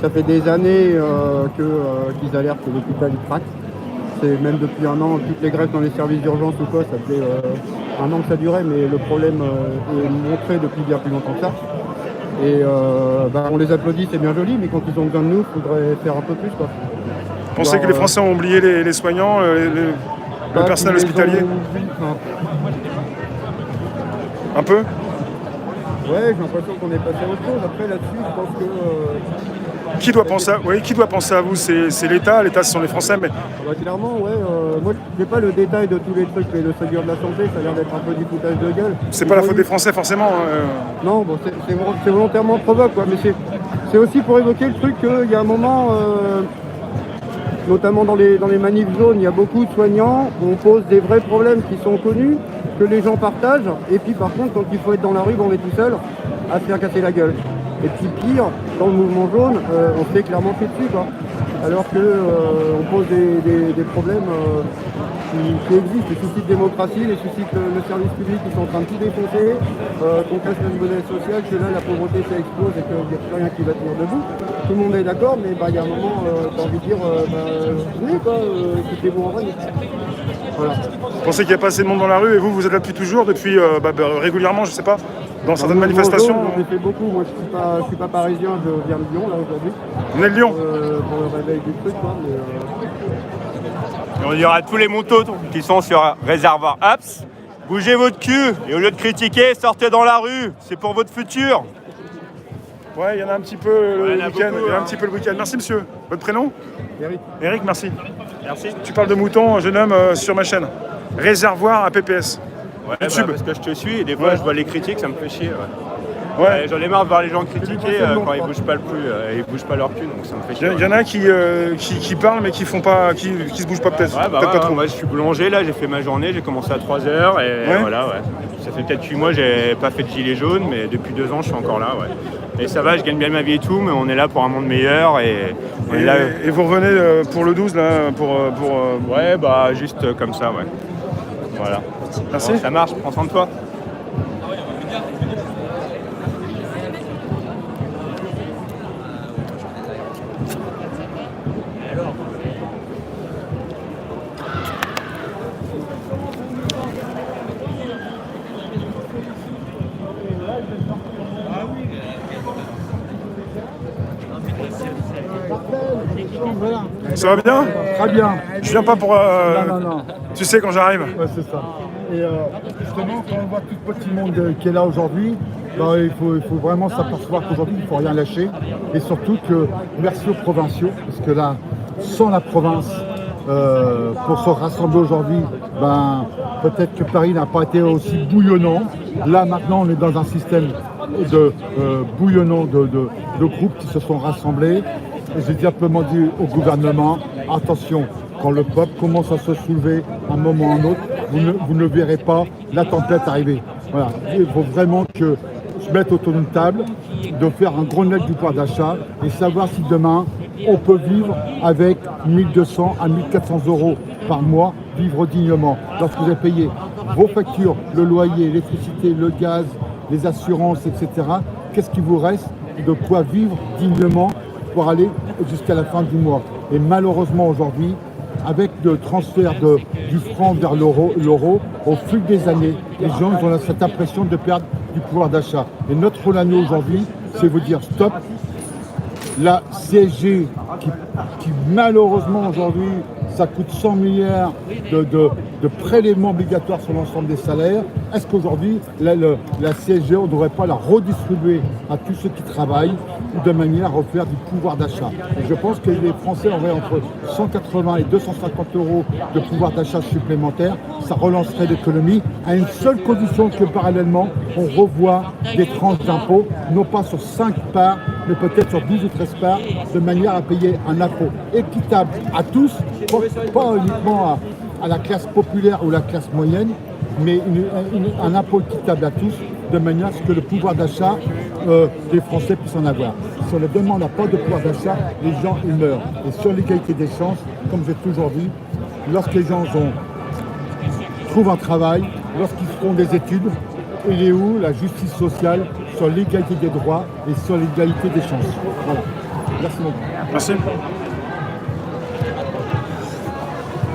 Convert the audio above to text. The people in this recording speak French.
ça fait des années qu'ils alertent que l'hôpital il craque. C'est même depuis un an, toutes les grèves dans les services d'urgence ou quoi, ça fait un an que ça durait, mais le problème est montré depuis bien plus longtemps que ça. Et on les applaudit, c'est bien joli, mais quand ils ont besoin de nous, il faudrait faire un peu plus, quoi. Vous pensez que les Français ont oublié les soignants, le personnel hospitalier? Un peu? Ouais, j'ai l'impression qu'on est passé à autre chose. Après, là-dessus, je pense que... Qui doit penser à vous? C'est l'État, ce sont les Français, mais... clairement, ouais. Moi, je n'ai pas le détail de tous les trucs, mais le Ségur de la santé, ça a l'air d'être un peu du foutage de gueule. C'est pas la faute des Français, forcément. Non, bon, c'est volontairement provoque, quoi. Mais c'est aussi pour évoquer le truc qu'il y a un moment... notamment dans les manifs jaunes, il y a beaucoup de soignants, on pose des vrais problèmes qui sont connus, que les gens partagent, et puis par contre, quand il faut être dans la rue, on est tout seul à se faire casser la gueule. Et puis pire, dans le mouvement jaune, on se fait clairement fait dessus, quoi. Alors qu'on pose des problèmes qui existent, les soucis de démocratie, les soucis que le service public qui sont en train de tout défoncer, qu'on casse le modèle social, que là la pauvreté ça explose et qu'il n'y a plus rien qui va tenir debout. Tout le monde est d'accord, mais il y a un moment, t'as envie de dire, venez quoi, écoutez-vous en vrai. Voilà. Vous pensez qu'il n'y a pas assez de monde dans la rue et vous êtes là depuis toujours, depuis régulièrement, je sais pas, dans certaines manifestations? J'en ai fait beaucoup, moi je suis pas parisien, je viens de Lyon là aujourd'hui. Vous venez de Lyon? Pour le réveil du truc quoi, mais... Il y aura tous les motos qui sont sur Réservoir Apps. Bougez votre cul et au lieu de critiquer, sortez dans la rue, c'est pour votre futur. Ouais, il y en a un petit peu le week-end. Il y a un petit peu le week-end. Merci monsieur. Votre prénom? Eric. Eric, merci. Merci. Tu parles de moutons, jeune homme, sur ma chaîne. Réservoir à PPS. Ouais, YouTube. parce que je te suis et des fois je vois les critiques, ça me fait chier. Ouais. J'en ai marre de voir les gens critiquer quand ils bougent pas ils bougent pas leur cul, donc ça me fait chier. Il y en a qui parlent mais qui font pas, qui se bougent pas peut-être. Ouais, Peut-être pas trop. Moi je suis boulanger là, j'ai fait ma journée, j'ai commencé à 3h et voilà ouais. Ça fait peut-être 8 mois j'ai pas fait de gilet jaune, mais depuis 2 ans je suis encore là ouais. Et ça va, je gagne bien ma vie et tout, mais on est là pour un monde meilleur et vous revenez pour le 12 là Ouais juste comme ça ouais. Voilà. Merci. Bon, ça marche, prends soin de toi. Ça va bien? Très bien. Je viens pas pour... Non. Tu sais quand j'arrive. Ouais, c'est ça. Et justement, quand on voit tout le petit monde qui est là aujourd'hui, il faut vraiment s'apercevoir qu'aujourd'hui, il ne faut rien lâcher. Et surtout que merci aux provinciaux, parce que là, sans la province, pour se rassembler aujourd'hui, peut-être que Paris n'a pas été aussi bouillonnant. Là, maintenant, on est dans un système de bouillonnant de groupes qui se sont rassemblés. Et j'ai simplement dit au gouvernement, attention, quand le peuple commence à se soulever un moment ou un autre, vous ne verrez pas la tempête arriver. Voilà. Il faut vraiment que se mettre autour d'une table, de faire un gros net du pouvoir d'achat et savoir si demain on peut vivre avec 1200 à 1400 euros par mois, vivre dignement. Lorsque vous avez payé vos factures, le loyer, l'électricité, le gaz, les assurances, etc., qu'est-ce qui vous reste de quoi vivre dignement pour aller jusqu'à la fin du mois? Et malheureusement aujourd'hui, avec le transfert du franc vers l'euro, au fil des années, les gens ont cette impression de perdre du pouvoir d'achat. Et notre rôle à nous aujourd'hui, c'est vous dire stop. La CSG qui malheureusement aujourd'hui, ça coûte 100 milliards de prélèvements obligatoires sur l'ensemble des salaires. Est-ce qu'aujourd'hui, la CSG, on ne devrait pas la redistribuer à tous ceux qui travaillent de manière à refaire du pouvoir d'achat? Je pense que les Français auraient entre 180 et 250 euros de pouvoir d'achat supplémentaire. Ça relancerait l'économie à une seule condition que parallèlement, on revoit des tranches d'impôts, non pas sur 5 parts, mais peut-être sur 12 ou 13 parts, de manière à payer un impôt équitable à tous, pas uniquement à la classe populaire ou la classe moyenne, mais un impôt équitable à tous, de manière à ce que le pouvoir d'achat des Français puissent en avoir. Si on ne demande pas de pouvoir d'achat, les gens ils meurent. Et sur l'égalité des chances, comme j'ai toujours dit, lorsque les gens trouvent un travail, lorsqu'ils feront des études, il est où la justice sociale sur l'égalité des droits et sur l'égalité des chances. Voilà. Merci beaucoup. Merci.